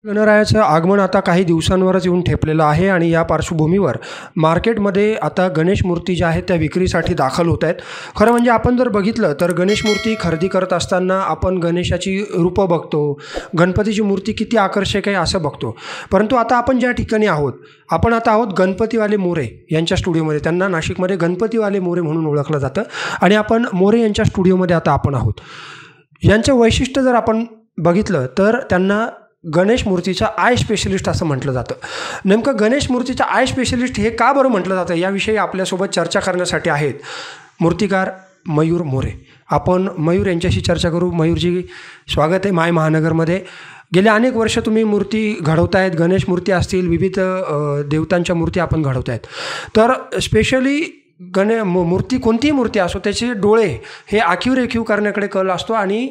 गणरायाचं आगमन आता काही दिवसांवरच येऊन ठेपलेलं आहे आणि या पार्श्वभूमीवर मार्केटमध्ये आता गणेश मूर्ती ज्या आहेत त्या विक्रीसाठी दाखल होत आहेत. खरं म्हणजे आपण जर बघितलं तर गणेश मूर्ती खरेदी करत असताना आपण गणेशाची रूपं बघतो, गणपतीची मूर्ती किती आकर्षक आहे असं बघतो. परंतु आता आपण ज्या ठिकाणी आहोत, आपण आता आहोत गणपतीवाले मोरे यांच्या स्टुडिओमध्ये. त्यांना नाशिकमध्ये गणपतीवाले मोरे म्हणून ओळखलं जातं आणि आपण मोरे यांच्या स्टुडिओमध्ये आता आपण आहोत. यांचं वैशिष्ट्य जर आपण बघितलं तर त्यांना गणेश मूर्तीचा आय स्पेशलिस्ट असं म्हटलं जातं. नेमकं गणेश मूर्तीचा आय स्पेशलिस्ट हे का बरं म्हटलं जातं याविषयी आपल्यासोबत चर्चा करण्यासाठी आहेत मूर्तिकार मयूर मोरे. आपण मयूर यांच्याशी चर्चा करू. मयूरजी, स्वागत आहे माय महानगरमध्ये. गेल्या अनेक वर्ष तुम्ही मूर्ती घडवतायत, गणेश मूर्ती असतील, विविध देवतांच्या मूर्ती आपण घडवतायत. तर स्पेशली मूर्ती, कोणतीही मूर्ती असो, त्याचे डोळे हे आखीव रेखीव करण्याकडे कल असतो आणि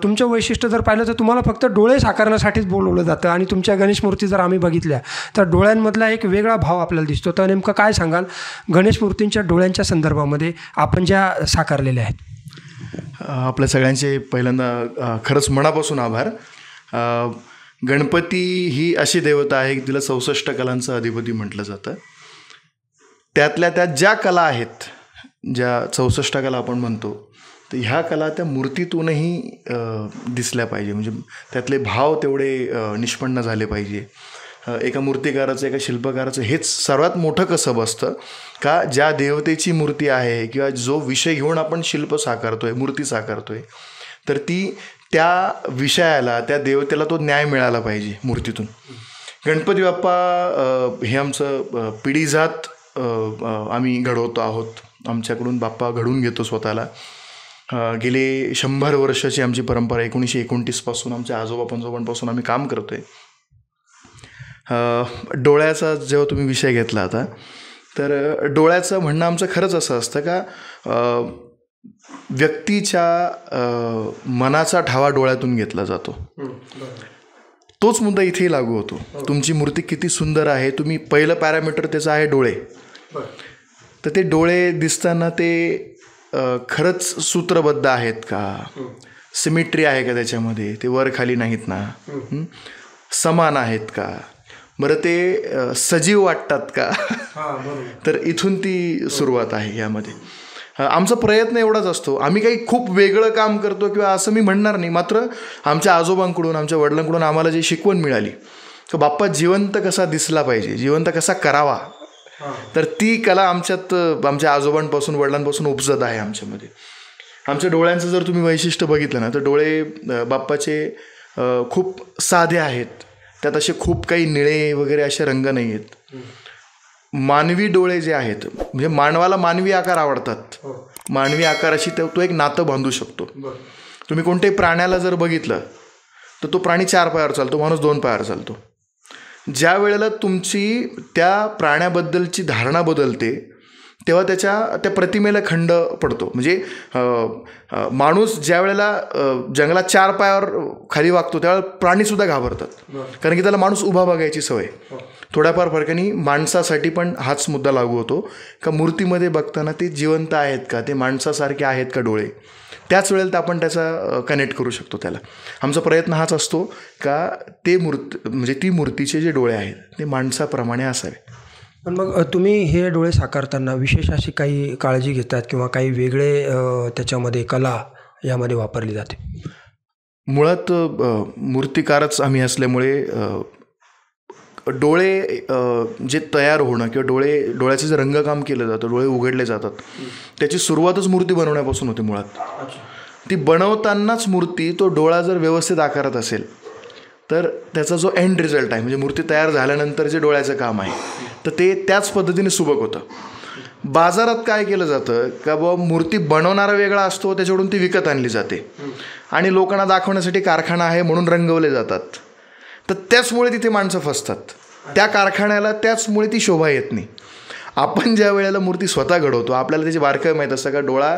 तुमचं वैशिष्ट्य जर पाहिलं तर तुम्हाला फक्त डोळे साकारण्यासाठीच बोलवलं जातं आणि तुमच्या गणेश मूर्ती जर आम्ही बघितल्या तर डोळ्यांमधला एक वेगळा भाव आपल्याला दिसतो. तर नेमकं काय सांगाल गणेश मूर्तींच्या डोळ्यांच्या संदर्भामध्ये आपण ज्या साकारलेल्या आहेत? आपल्या सगळ्यांचे पहिल्यांदा खरंच मनापासून आभार. गणपती ही अशी देवता आहे की तिला 64 कलांचं अधिपती म्हटलं जातं. त्यातल्या त्यात ज्या कला आहेत, ज्या 64 कला आपण म्हणतो, तर ह्या कला त्या मूर्तीतूनही दिसल्या पाहिजे. म्हणजे त्यातले भाव तेवढे निष्पन्न झाले पाहिजे. एका मूर्तिकाराचं, एका शिल्पकाराचं हेच सर्वात मोठं कसब असतं का ज्या देवतेची मूर्ती आहे किंवा जो विषय घेऊन आपण शिल्प साकारतोय, मूर्ती साकारतोय, तर ती त्या विषयाला, त्या देवतेला तो न्याय मिळाला पाहिजे मूर्तीतून. गणपती बाप्पा हे आमचं पिढीजात आम्ही घडवतो आहोत. आमच्याकडून बाप्पा घडवून घेतो स्वतःला. गेले 100 वर्षाची आमची परंपरा. 1929 पासून आमच्या आजोबा पंजोबांपासून आम्ही काम करतोय. डोळ्याचा जेव्हा तुम्ही विषय घेतला आता, तर डोळ्याचं म्हणणं आमचं खरंच असं असतं का व्यक्तीच्या मनाचा ठावा डोळ्यातून घेतला जातो. तोच मुद्दा इथेही लागू होतो. तुमची मूर्ती किती सुंदर आहे, तुम्ही पहिलं पॅरामीटर त्याचं आहे डोळे. तर ते डोळे दिसताना ते खरंच सूत्रबद्ध आहेत का, सिमेट्री आहे का त्याच्यामध्ये, ते वर खाली नाहीत ना, समान आहेत का, बरं ते सजीव वाटतात का. तर इथून ती सुरुवात आहे यामध्ये. आमचा प्रयत्न एवढाच असतो. आम्ही काही खूप वेगळं काम करतो किंवा असं मी म्हणणार नाही. मात्र आमच्या आजोबांकडून, आमच्या वडिलांकडून आम्हाला जी शिकवण मिळाली की बाप्पा जिवंत कसा दिसला पाहिजे, जिवंत कसा करावा, तर ती कला आमच्यात, आमच्या आजोबांपासून, वडिलांपासून उपजत आहे आमच्यामध्ये. आमच्या डोळ्यांचं जर तुम्ही वैशिष्ट्य बघितलं ना, तर डोळे बाप्पाचे खूप साधे आहेत. त्यात असे खूप काही निळे वगैरे असे रंग नाही आहेत. मानवी डोळे जे आहेत, म्हणजे मानवाला मानवी आकार आवडतात. मानवी आकाराशी तो एक नातं बांधू शकतो. तुम्ही कोणत्याही प्राण्याला जर बघितलं तर तो प्राणी 4 पायावर चालतो, माणूस 2 पायावर चालतो. ज्या वेळेला तुमची त्या प्राण्याबद्दलची धारणा बदलते तेव्हा त्या प्रतिमेला खंड पडतो. म्हणजे माणूस ज्या वेळेला जंगलात 4 पायावर खाली वागतो त्यावेळेला प्राणीसुद्धा घाबरतात, कारण की त्याला माणूस उभा बघायची सवय. थोड्याफार फरकाने माणसासाठी पण हाच मुद्दा लागू होतो का मूर्तीमध्ये बघताना ते जिवंत आहेत का, ते माणसासारखे आहेत का डोळे. त्याच वेळेला आपण त्याचा कनेक्ट करू शकतो त्याला. आमचा प्रयत्न हाच असतो का ते म्हणजे ती मूर्तीचे जे डोळे आहेत ते माणसाप्रमाणे असावे. पण मग तुम्ही हे डोळे साकारताना विशेष अशी काही काळजी घेतात किंवा काही वेगळे त्याच्यामध्ये कला यामध्ये वापरली जाते? मुळात मूर्तिकारच आम्ही असल्यामुळे डोळे जे तयार होणं किंवा डोळ्याचे जे रंगकाम केलं जातं, डोळे उघडले जातात, त्याची सुरुवातच मूर्ती बनवण्यापासून होते. मुळात ती बनवतानाच मूर्ती, तो डोळा जर व्यवस्थित आकारात असेल तर त्याचा जो एंड रिझल्ट आहे, म्हणजे मूर्ती तयार झाल्यानंतर जे डोळ्याचं काम आहे, तर ते त्याच पद्धतीने सुबक होतं. बाजारात काय केलं जातं का बाबा मूर्ती बनवणारा वेगळा असतो, त्याच्याकडून ती विकत आणली जाते आणि लोकांना दाखवण्यासाठी कारखाना आहे म्हणून रंगवले जातात. तर त्याचमुळे तिथे माणसं फसतात. त्या कारखान्याला त्याचमुळे ती शोभा येत नाही. आपण ज्या वेळेला मूर्ती स्वतः घडवतो, आपल्याला त्याची बारकाई माहीत असतं का डोळा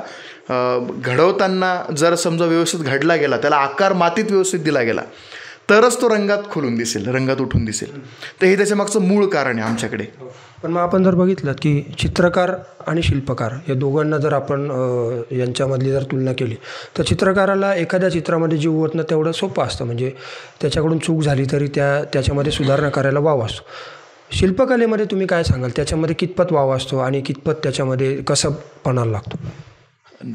घडवताना जर समजा व्यवस्थित घडला गेला, त्याला आकार मातीत व्यवस्थित दिला गेला, तरच तो रंगात खुलून दिसेल, रंगात उठून दिसेल. तर हे त्याच्या मागचं मूळ कारण आहे आमच्याकडे. पण मग आपण जर बघितलं की चित्रकार आणि शिल्पकार या दोघांना जर आपण यांच्यामधली जर तुलना केली तर चित्रकाराला एखाद्या चित्रामध्ये जीव ओतणं तेवढं सोपं असतं, म्हणजे त्याच्याकडून चूक झाली तरी त्याच्यामध्ये सुधारणा करायला वाव असतो. शिल्पकलेमध्ये तुम्ही काय सांगाल, त्याच्यामध्ये कितपत वाव असतो आणि कितपत त्याच्यामध्ये कसं पणाला लागतो?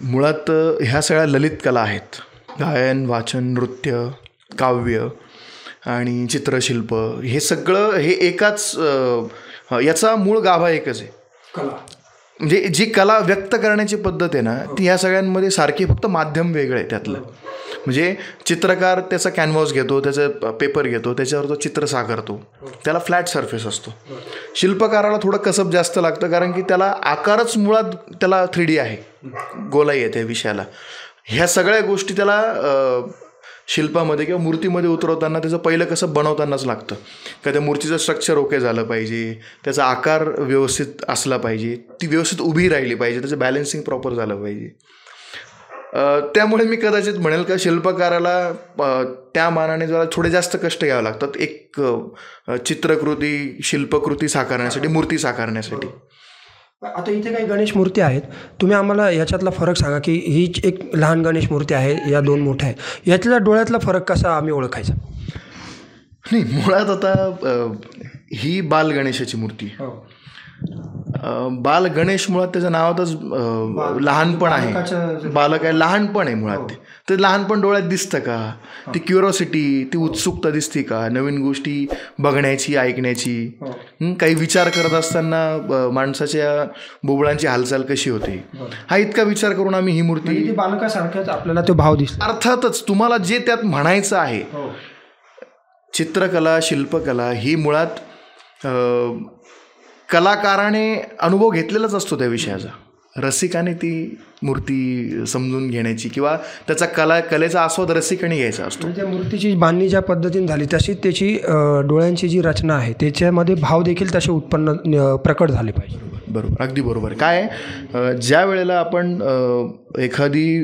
मुळात ह्या सगळ्या ललित कला आहेत. गायन, वाचन, नृत्य, काव्य आणि चित्रशिल्प, हे सगळं हे एकाच याचा मूळ गाभा एकच आहे. कला म्हणजे जी कला व्यक्त करण्याची पद्धत आहे ना, ती ह्या सगळ्यांमध्ये सारखी, फक्त माध्यम वेगळं आहे त्यातलं. म्हणजे चित्रकार त्याचा कॅनव्हास घेतो, त्याचा पेपर घेतो, त्याच्यावर तो चित्र साकारतो, त्याला फ्लॅट सरफेस असतो. शिल्पकाराला थोडं कसब जास्त लागतं, कारण की त्याला आकारच मुळात त्याला 3D आहे, गोलाई आहे त्या विषयाला. ह्या सगळ्या गोष्टी त्याला शिल्पामध्ये किंवा मूर्तीमध्ये उतरवताना त्याचं पहिलं कसं बनवतानाच लागतं. का त्या मूर्तीचं स्ट्रक्चर ओके झालं पाहिजे, त्याचा आकार व्यवस्थित असला पाहिजे, ती व्यवस्थित उभी राहिली पाहिजे, त्याचं बॅलन्सिंग प्रॉपर झालं पाहिजे. त्यामुळे मी कदाचित म्हणेल का शिल्पकाराला त्या मानाने जरा थोडे जास्त कष्ट घ्यावे लागतात एक चित्रकृती, शिल्पकृती साकारण्यासाठी, मूर्ती साकारण्यासाठी. आता इथे काही गणेश मूर्ती आहेत, तुम्ही आम्हाला याच्यातला फरक सांगा की ही एक लहान गणेश मूर्ती आहे, या दोन मोठ्या आहेत, यातला डोळ्यातला फरक कसा आम्ही ओळखायचा? नाही, मुळात आता ही बाल गणेशाची मूर्ती. बाल गणेश मुळात त्याच्या नावातच लहानपण आहे, बालक आहे, लहानपण आहे मुळात. ते लहानपण डोळ्यात दिसतं का? ती क्युरिओसिटी, ती उत्सुकता दिसते का? नवीन गोष्टी बघण्याची, ऐकण्याची, काही विचार करत असताना माणसाच्या बुबुळांची हालचाल कशी होते, हा इतका विचार करून आम्ही ही मूर्ती, बालकासारख्याच आपल्याला तो भाव दिसतो. अर्थातच तुम्हाला जे त्यात म्हणायचं आहे, चित्रकला, शिल्पकला ही मुळात कलाकाराने अनुभव घेतलेलाच असतो त्या विषयाचा. रसिकाने ती मूर्ती समजून घेण्याची किंवा त्याचा कलेचा आस्वाद रसिकाने घ्यायचा असतो. त्या मूर्तीची बांधणी ज्या पद्धतीने झाली तशीच त्याची डोळ्यांची जी रचना आहे त्याच्यामध्ये भाव देखील तसे प्रकट झाले पाहिजे. बरोबर, अगदी बरोबर. काय ज्या वेळेला आपण एखादी,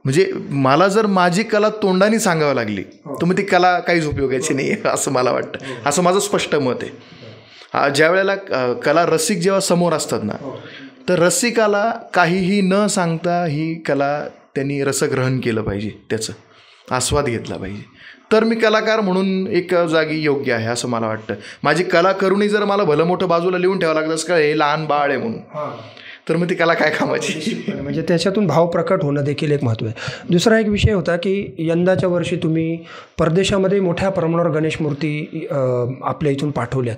म्हणजे मला जर माझी कला तोंडाने सांगावी लागली तर मग ती कला काहीच उपयोगाची नाही आहे असं मला वाटतं. असं माझं स्पष्ट मत आहे. ज्या वेळेला कला रसिक जेव्हा समोर असतात ना, तर रसिकाला काहीही न सांगता ही कला त्यांनी रसग्रहण केलं पाहिजे, त्याचं आस्वाद घेतला पाहिजे. तर मी कलाकार म्हणून एक जागी योग्य आहे असं मला वाटतं. माझी कला करूनही जर मला भलं मोठं बाजूला लिहून ठेवावं लागतं असं, का हे लहान बाळ आहे म्हणून, तर मग ती कला काय कामाची? म्हणजे त्याच्यातून भाव प्रकट होणं देखील एक महत्त्व आहे. दुसरा एक विषय होता की यंदाच्या वर्षी तुम्ही परदेशामध्ये मोठ्या प्रमाणावर गणेश मूर्ती आपल्या इथून पाठवल्यात,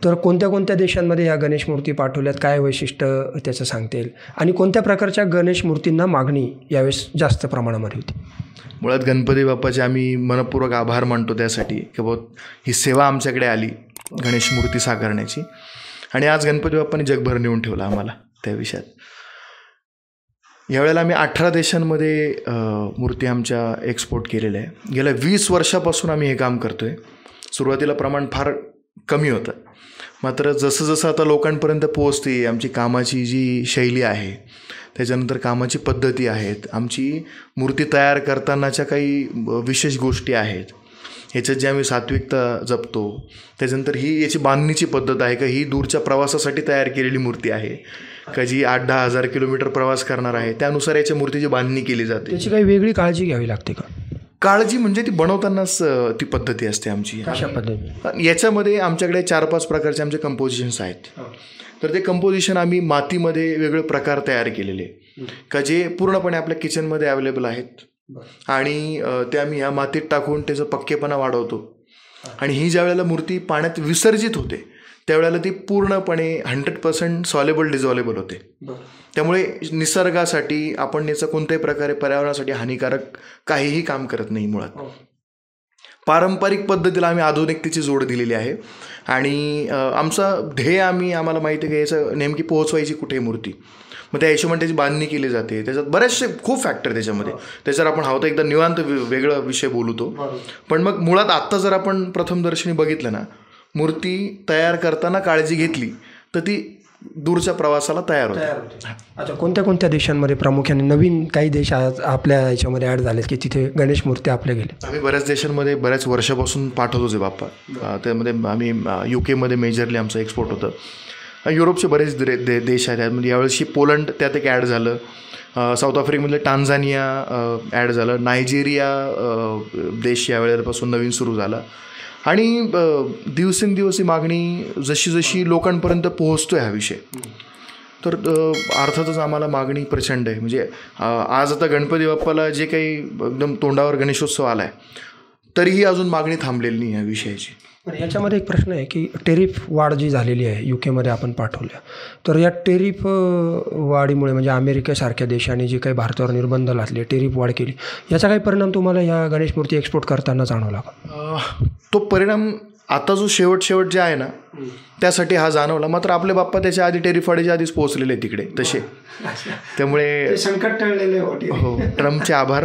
तर कोणत्या कोणत्या देशांमध्ये ह्या गणेश मूर्ती पाठवल्यात, काय वैशिष्ट्य त्याचं सांगता येईल, आणि कोणत्या प्रकारच्या गणेश मूर्तींना मागणी यावेळेस जास्त प्रमाणामध्ये होती? मुळात गणपती बाप्पाचे आम्ही मनपूर्वक आभार मानतो त्यासाठी की बहुत ही सेवा आमच्याकडे आली गणेश मूर्ती साकारण्याची, आणि आज गणपती बाप्पाने जगभर नेऊन ठेवला आम्हाला त्या विषयात. यावेळेला आम्ही 18 देशांमध्ये मूर्ती आमच्या एक्सपोर्ट केलेल्या आहे. गेल्या 20 वर्षापासून आम्ही हे काम करतो आहे. सुरुवातीला प्रमाण फार कमी होतं, मात्र जसं जसं आता लोकांपर्यंत पोहोचते आमची कामाची जी शैली आहे, त्याच्यानंतर कामाची पद्धती आहेत, आमची मूर्ती तयार करतानाच्या काही विशेष गोष्टी आहेत, ह्याच्यात जे आम्ही सात्विकता जपतो, त्याच्यानंतर ही याची बांधणीची पद्धत आहे का ही दूरच्या प्रवासासाठी तयार केलेली मूर्ती आहे का जी 8-10 हजार किलोमीटर प्रवास करणार आहे, त्यानुसार याच्या मूर्तीची बांधणी केली जाते. त्याची काही वेगळी काळजी घ्यावी लागते का? काळजी म्हणजे ती बनवतानाच ती पद्धती असते आमची. अशा पद्धती याच्यामध्ये आमच्याकडे 4-5 प्रकारचे आमचे कंपोजिशन्स आहेत. तर ते कंपोजिशन आम्ही मातीमध्ये वेगळे प्रकार तयार केलेले का जे पूर्णपणे आपल्या किचनमध्ये अवेलेबल आहेत, आणि ते आम्ही या मातीत टाकून त्याचा पक्केपणा वाढवतो. आणि ही ज्या वेळेला मूर्ती पाण्यात विसर्जित होते त्यावेळेला ती पूर्णपणे 100% सॉलेबल डिझॉलेबल होते. त्यामुळे निसर्गासाठी आपण याचा कोणत्याही प्रकारे पर्यावरणासाठी हानिकारक काहीही काम करत नाही. मुळात पारंपरिक पद्धतीला आम्ही आधुनिकतेची जोड दिलेली आहे, आणि आमचा ध्येय आम्हाला माहिती आहे की याचं नेमकी पोहोचवायची कुठे मूर्ती, मग त्या हिशोबाने त्याची बांधणी केली जाते. त्याच्यात बरेचसे खूप फॅक्टर त्याच्यामध्ये, त्याच्यावर आपण हवं तर एकदा निवांत वेगळा विषय बोलतो. पण मग मुळात आत्ता जर आपण प्रथमदर्शनी बघितलं ना, मूर्ती तयार करताना काळजी घेतली तर ती दूरच्या प्रवासाला तयार होते. अच्छा, कोणत्या कोणत्या देशांमध्ये प्रामुख्याने नवीन काही देश आपल्या याच्यामध्ये ॲड झालेत की तिथे गणेश मूर्ती आपल्या गेले? आम्ही बऱ्याच देशांमध्ये बऱ्याच वर्षापासून पाठवतोच आहे बाप्पा. त्यामध्ये आम्ही UK मेजरली आमचं एक्सपोर्ट होतं. युरोपचे बरेच देश आहेत त्यामध्ये. यावेळी पोलंड त्यात एक ॲड झालं. साऊथ आफ्रिकेमधलं टांझानिया ॲड झालं. नायजेरिया देश यावेळेपासून नवीन सुरू झाला. आणि दिवसेंदिवस ही मागणी जशी जशी लोकांपर्यंत पोहोचतो आहे हा विषय, तर अर्थातच आम्हाला मागणी प्रचंड आहे. म्हणजे आज आता गणपती बाप्पाला जे काही एकदम तोंडावर गणेशोत्सव आला आहे तरीही अजून मागणी थांबलेली नाही या विषयाची. पण याच्यामध्ये एक प्रश्न आहे की टेरिफ वाढ जी झालेली आहे UK आपण पाठवल्या, तर या टेरिफ वाढीमुळे म्हणजे अमेरिकेसारख्या देशाने जी काही भारतावर निर्बंध लादले, टेरिफ वाढ केली, याचा काही परिणाम तुम्हाला या गणेश मूर्ती एक्सपोर्ट करताना जाणवला का? तो परिणाम आता जो शेवट जे आहे ना त्यासाठी हा जाणवला. मात्र आपले बाप्पा त्याच्या आधी टेरिफ वाढीच्या आधीच पोहोचलेले आहेत तिकडे तसे. त्यामुळे संकट टळलेले हो, ट्रम्पचे आभार.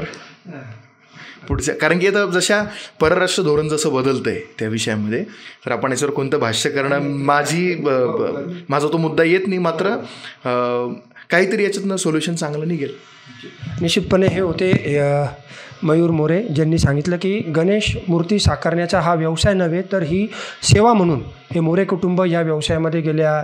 पुढच्या, कारण की आता जशा परराष्ट्र धोरण जसं बदलतं आहे त्या विषयामध्ये, तर आपण याच्यावर कोणतं भाष्य करणं माझा तो मुद्दा येत नाही. मात्र काहीतरी याच्यातनं सोल्युशन चांगलं निघेल. निश्चितपणे हे होते मयूर मोरे, ज्यांनी सांगितलं की गणेश मूर्ती साकारण्याचा हा व्यवसाय नव्हे तर ही सेवा म्हणून हे मोरे कुटुंब या व्यवसायामध्ये गेल्या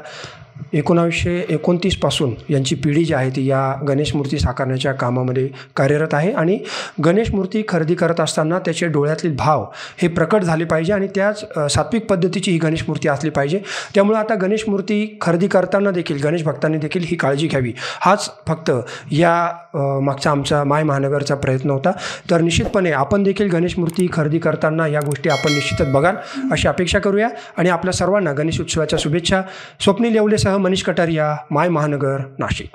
1929 पासून यांची पिढी जी आहे ती या गणेश मूर्ती साकारण्याच्या कामामध्ये कार्यरत आहे. आणि गणेश मूर्ती खरेदी करत असताना त्याचे डोळ्यातले भाव हे प्रकट झाले पाहिजे आणि त्याच सात्विक पद्धतीची ही गणेश मूर्ती असली पाहिजे. त्यामुळे आता गणेश मूर्ती खरेदी करताना देखील गणेश भक्तांनी देखील ही काळजी घ्यावी, हाच फक्त या मागचा आमचा माय महानगरचा प्रयत्न होता. तर निश्चितपणे आपण देखील गणेश मूर्ती खरेदी करताना या गोष्टी आपण निश्चितच बघाल अशी अपेक्षा करूया. आणि आपल्या सर्वांना गणेश उत्सवाच्या शुभेच्छा. स्वप्नील येवलेसह मनीष कटारिया, माय महानगर, नाशिक.